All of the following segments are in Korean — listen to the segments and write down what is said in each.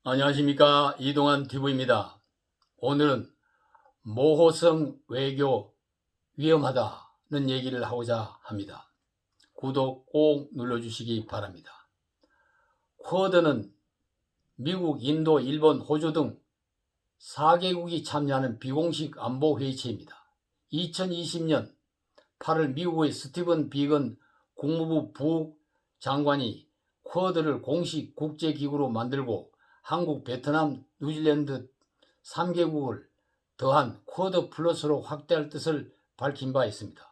안녕하십니까, 이동환 TV입니다. 오늘은 모호성 외교 위험하다는 얘기를 하고자 합니다. 구독 꼭 눌러주시기 바랍니다. 쿼드는 미국, 인도, 일본, 호주 등 4개국이 참여하는 비공식 안보회의체입니다. 2020년 8월 미국의 스티븐 비건 국무부 부장관이 쿼드를 공식 국제기구로 만들고 한국, 베트남, 뉴질랜드 3개국을 더한 쿼드 플러스로 확대할 뜻을 밝힌 바 있습니다.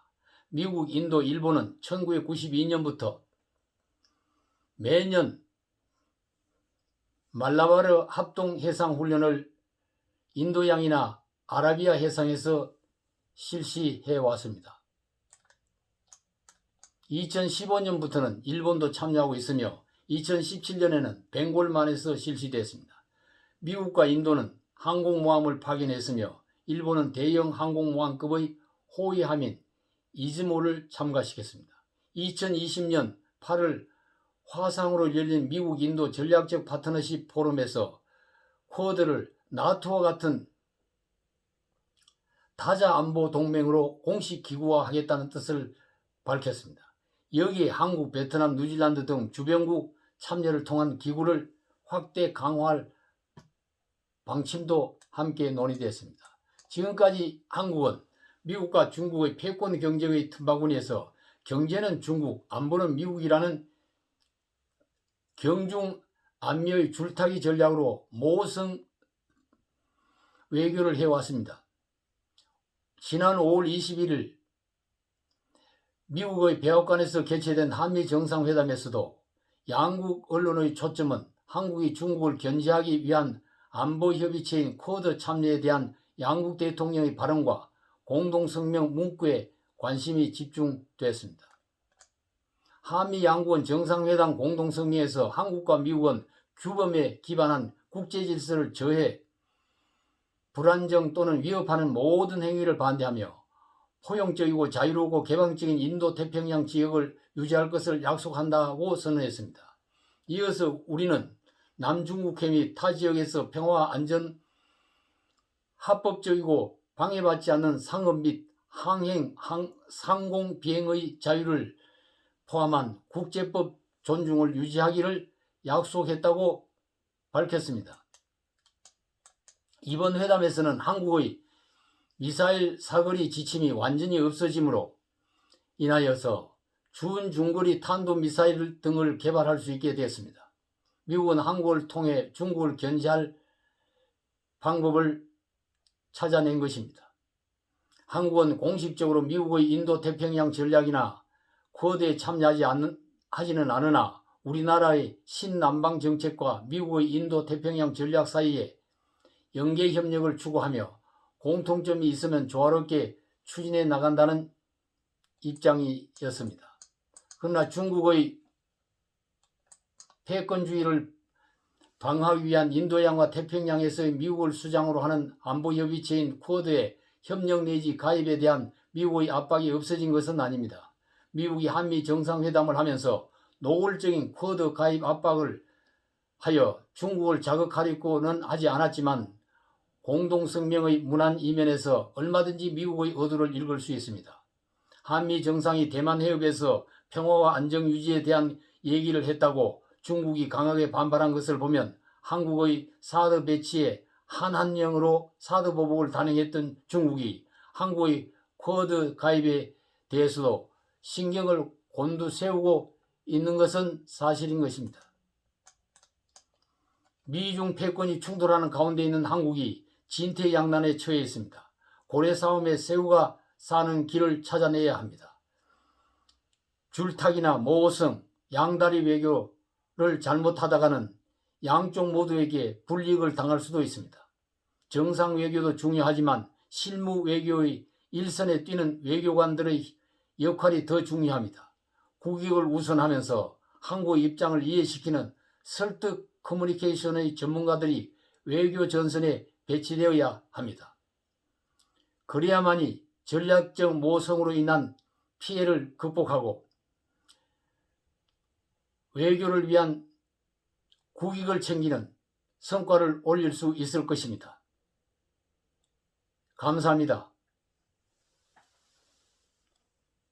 미국, 인도, 일본은 1992년부터 매년 말라바르 합동해상훈련을 인도양이나 아라비아 해상에서 실시해 왔습니다. 2015년부터는 일본도 참여하고 있으며 2017년에는 벵골만에서 실시됐습니다. 미국과 인도는 항공모함을 파견했으며 일본은 대형 항공모함급의 호위함인 이즈모를 참가시켰습니다. 2020년 8월 화상으로 열린 미국 인도 전략적 파트너십 포럼에서 쿼드를 나토와 같은 다자 안보 동맹으로 공식 기구화하겠다는 뜻을 밝혔습니다. 여기에 한국, 베트남, 뉴질랜드 등 주변국 참여를 통한 기구를 확대 강화할 방침도 함께 논의됐습니다. 지금까지 한국은 미국과 중국의 패권 경쟁의 틈바구니에서 경제는 중국, 안보는 미국이라는 경중 안미의 줄타기 전략으로 모호성 외교를 해왔습니다. 지난 5월 21일 미국의 백악관에서 개최된 한미 정상회담에서도 양국 언론의 초점은 한국이 중국을 견제하기 위한 안보협의체인 쿼드 참여에 대한 양국 대통령의 발언과 공동성명 문구에 관심이 집중됐습니다. 한미 양국은 정상회담 공동성명에서 한국과 미국은 규범에 기반한 국제질서를 저해, 불안정 또는 위협하는 모든 행위를 반대하며 포용적이고 자유로우고 개방적인 인도태평양 지역을 유지할 것을 약속한다고 선언했습니다. 이어서 우리는 남중국해 및 타 지역에서 평화와 안전, 합법적이고 방해받지 않는 상업 및 상공 비행의 자유를 포함한 국제법 존중을 유지하기를 약속했다고 밝혔습니다. 이번 회담에서는 한국의 미사일 사거리 지침이 완전히 없어짐으로 인하여서 준중거리 탄도미사일 등을 개발할 수 있게 되었습니다. 미국은 한국을 통해 중국을 견제할 방법을 찾아낸 것입니다. 한국은 공식적으로 미국의 인도태평양 전략이나 쿼드에 하지는 않으나 우리나라의 신남방 정책과 미국의 인도태평양 전략 사이에 연계협력을 추구하며 공통점이 있으면 조화롭게 추진해 나간다는 입장이었습니다. 그러나 중국의 패권주의를 방어하기 위한 인도양과 태평양에서의 미국을 수장으로 하는 안보협의체인 쿼드의 협력 내지 가입에 대한 미국의 압박이 없어진 것은 아닙니다. 미국이 한미 정상회담을 하면서 노골적인 쿼드 가입 압박을 하여 중국을 자극하려고는 하지 않았지만 공동성명의 문안 이면에서 얼마든지 미국의 의도를 읽을 수 있습니다. 한미 정상이 대만 해협에서 평화와 안정 유지에 대한 얘기를 했다고 중국이 강하게 반발한 것을 보면 한국의 사드 배치에 한한령으로 사드 보복을 단행했던 중국이 한국의 쿼드 가입에 대해서도 신경을 곤두세우고 있는 것은 사실인 것입니다. 미중 패권이 충돌하는 가운데 있는 한국이 진퇴양난에 처해 있습니다. 고래싸움에 새우가 사는 길을 찾아내야 합니다. 줄타기나 모호성, 양다리 외교를 잘못하다가는 양쪽 모두에게 불이익을 당할 수도 있습니다. 정상 외교도 중요하지만 실무 외교의 일선에 뛰는 외교관들의 역할이 더 중요합니다. 국익을 우선하면서 한국의 입장을 이해시키는 설득 커뮤니케이션의 전문가들이 외교 전선에 배치되어야 합니다. 그래야만이 전략적 모성으로 인한 피해를 극복하고 외교를 위한 국익을 챙기는 성과를 올릴 수 있을 것입니다. 감사합니다.